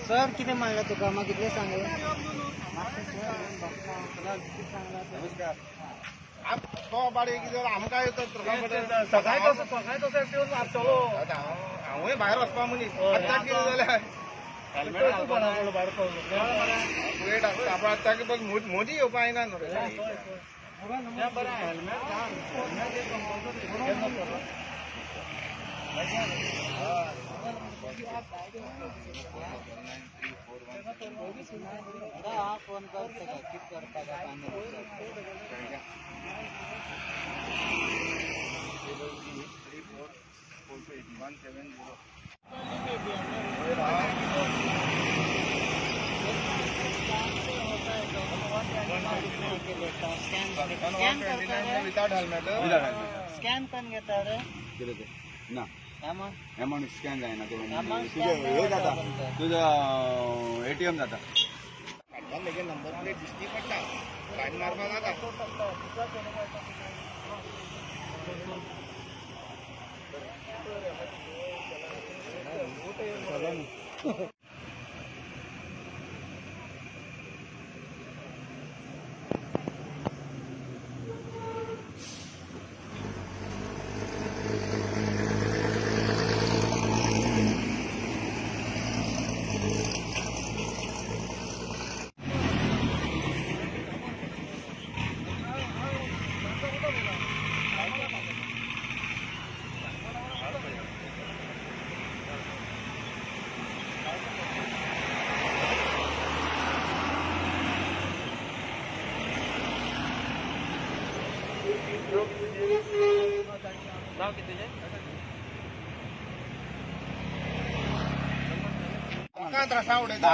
Sir किती मागला तुका मग कितले सांगले नमस्कार आप तो बाडे की जर आमकां येता सकाळी तसं ठेवून चलो हांवूय भायर वचपा मनीस आतां कितें जाल्यार हेल्मेट घालपाक भायर वेट आसता आतां की बघ मोदी येवपा येना न्हू रे हेल्मेट फोन करते का कित करता का विदाउट हेल्मेट स्कॅन पण घेता रे ना मग अमाउंट स्कॅन जायना Amount तुझे scan हे जाता जाता. तुझं एटीएम जाता लगे नंबर प्लेट दिसती पडटा फायन मारपा जाता नाव किती म्हाका त्रासा उडयता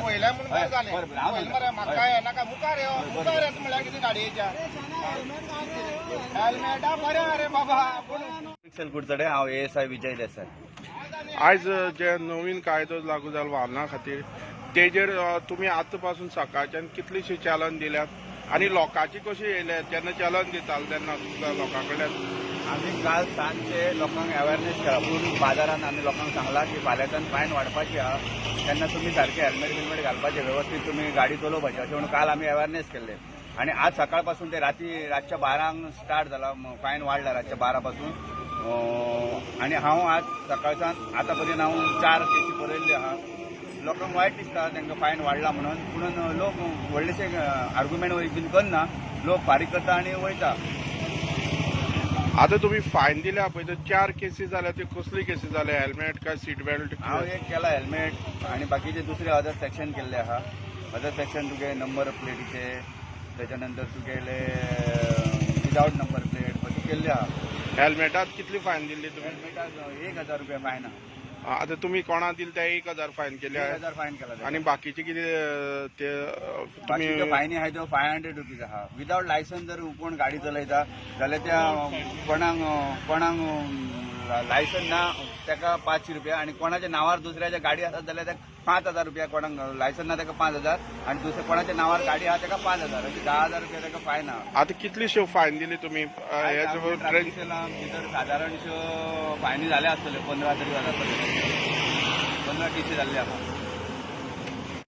पयल्या म्हणून बरें जालें पयलें मरे म्हाका येनाका मुखार यो मुखार येता म्हळ्यार कितें गाडयेच्या हेल्मेटा बरें रे बाबा पिक्सल कुडचडे हांव ASI विजय देसाय. आज जे नवीन कायदो लागू जालो वाहना खातीर तेजेर तुमी आतां पासून सकाळच्यान कितलीशी चॅलेंज दिल्यात आनी लोकांची कशी येयले जेन्ना चॅलेंज दिताले तेन्ना लोकां कडल्यान आमी काल सांजचे लोकांक अवेअरनेस केला पूर्ण बाजारात आमी लोकांक सांगला की फाल्यांच्यान फायन वाडपाची आहा तेन्ना तुमी सारखे हेल्मेट घालपाचे व्यवस्थीत तुमी गाडी चलोवपाची अशें म्हणून काल आमी अवेअरनेस केल्ले आणि आज सकाळ पासून ते रातच्या 12 स्टार्ट जाला फायन वाडला रातच्या 12 पासून आणि हांव आज सकाळच्यान आतां पर्यंत हांव 4 केसी बरयल्ले आहा लोकांक वायट दिसता तांकां फायन वाडला म्हणून लोक व्हडलेशे आर्ग्युमेंट बीन करना लोक फारीक करता आनी वयता. आतां तुमी फायन दिल्या पळय ते 4 केसी जाल्या ते कसली केसी जाल्या हेल्मेट काय सीट बेल्ट हांव एक केला हेल्मेट आणि बाकीचे दुसरे अदर सेक्शन केल्ले आहा. अदर सेक्शन तुगे नंबर प्लेटीचे त्याच्या नंतर तुगेले विदाउट नंबर प्लेट अशें केल्ले आहा. हेल्मेटात कितली फायन दिल्ली तुमी हेल्मेटाक 1000 रुपया फायन आहा. आतां तुमी कोणा दिले ते 1000 फायन केल्या 1000 फायन केला आनी बाकीचे कितें ते बाकीच्यो तुमी फायनी आहाय त्यो 500 रुपीज आहा. विदाउट लायसन्स जर कोण गाडी चलयता जाल्यार त्या कोणाक लायसन्स ना ताका 500 रुपया आणि कोणाच्या नावार दुसऱ्याच्या गाडी आसत जाल्यार ताका 5000 रुपया कोणाक लायसन्स ना ताका 5000 आणि दुसऱ्या कोणाच्या नावार गाडी आहा ताका 5000 अशी 10000 रुपया ताका फायन आहा. आतां कितलीश्यो फायन दिली तुमी ट्रॅफिक भितर सादारणश्यो फायनी जाल्या आसतल्यो 15 तरी जाल्या आसतल्यो 15 टीसी जाल्ले आहा.